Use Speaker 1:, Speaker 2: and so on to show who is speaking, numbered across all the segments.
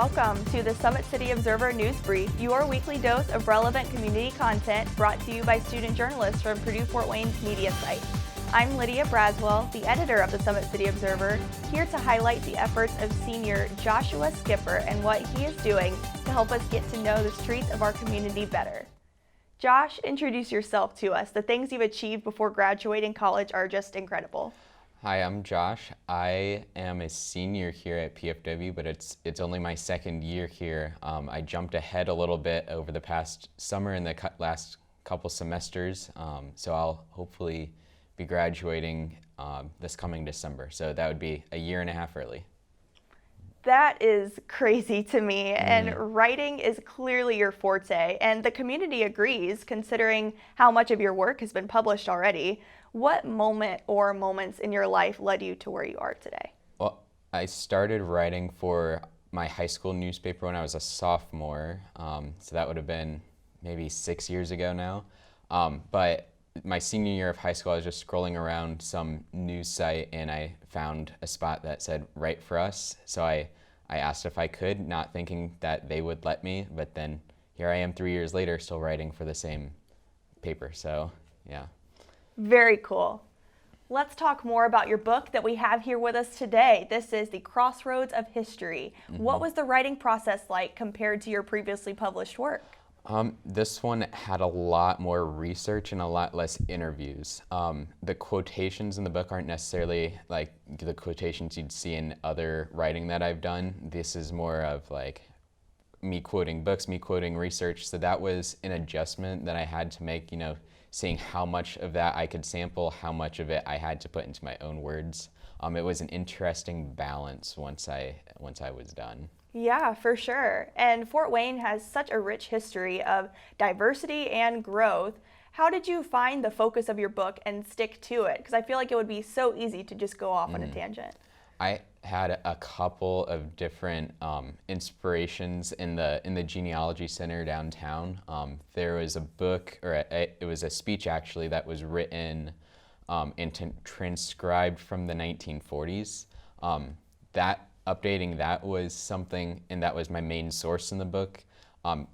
Speaker 1: welcome to the Summit City Observer News Brief, your weekly dose of relevant community content brought to you by student journalists from Purdue-Fort Wayne's media site. I'm Lydia Braswell, the editor of the Summit City Observer, here to highlight the efforts of senior Joshua Skipper and what he is doing to help us get to know the streets of our community better. Josh, introduce yourself to us. The things you've achieved before graduating college are just incredible.
Speaker 2: Hi, I'm Josh. I am a senior here at PFW, but it's only my second year here. I jumped ahead a little bit over the past summer and the last couple semesters, so I'll hopefully be graduating this coming December. So that would be a year and a half early.
Speaker 1: That is crazy to me, and writing is clearly your forte, and the community agrees considering how much of your work has been published already. What moment or moments in your life led you to where you are today?
Speaker 2: Well, I started writing for my high school newspaper when I was a sophomore, so that would have been maybe 6 years ago now. But my senior year of high school, I was just scrolling around some news site and I found a spot that said "Write for Us." So I asked if I could, not thinking that they would let me, but then here I am 3 years later still writing for the same paper, so yeah.
Speaker 1: Very cool. Let's talk more about your book that we have here with us today. This is The Crossroads of History. What was the writing process like compared to your previously published work?
Speaker 2: This one had a lot more research and a lot less interviews. The quotations in the book aren't necessarily like the quotations you'd see in other writing that I've done. This is more of like me quoting books, me quoting research. So that was an adjustment that I had to make, seeing how much of that I could sample, how much of it I had to put into my own words. It was an interesting balance once I was done.
Speaker 1: Yeah, for sure. And Fort Wayne has such a rich history of diversity and growth. How did you find the focus of your book and stick to it? Because I feel like it would be so easy to just go off on a tangent.
Speaker 2: I had a couple of different inspirations in the genealogy center downtown. There was a book, or it was a speech actually, that was written and transcribed from the 1940s. Updating that was something, and that was my main source in the book.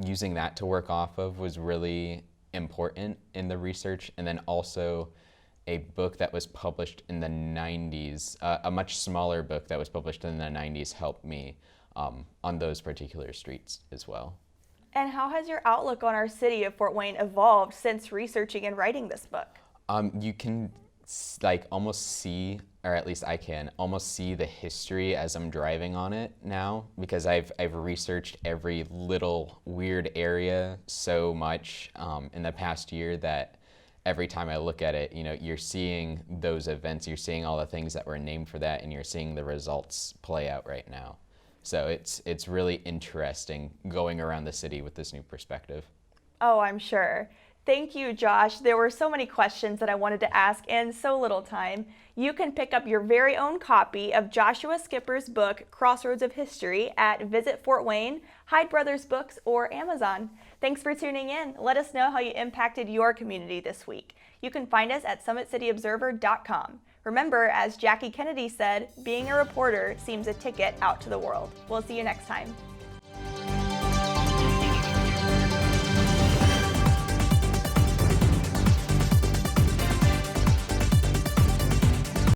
Speaker 2: Using that to work off of was really important in the research, and then also a book that was published in the 90s, a much smaller book that was published in the 90s helped me on those particular streets as well.
Speaker 1: And how has your outlook on our city of Fort Wayne evolved since researching and writing this book?
Speaker 2: You can almost see, or at least I can, almost see the history as I'm driving on it now, because I've researched every little weird area so much in the past year that every time I look at it, you're seeing those events, you're seeing all the things that were named for that, and you're seeing the results play out right now. So it's really interesting going around the city with this new perspective.
Speaker 1: Oh, I'm sure. Thank you, Josh. There were so many questions that I wanted to ask and so little time. You can pick up your very own copy of Joshua Skipper's book, Crossroads of History, at Visit Fort Wayne, Hyde Brothers Books, or Amazon. Thanks for tuning in. Let us know how you impacted your community this week. You can find us at summitcityobserver.com. Remember, as Jackie Kennedy said, being a reporter seems a ticket out to the world. We'll see you next time.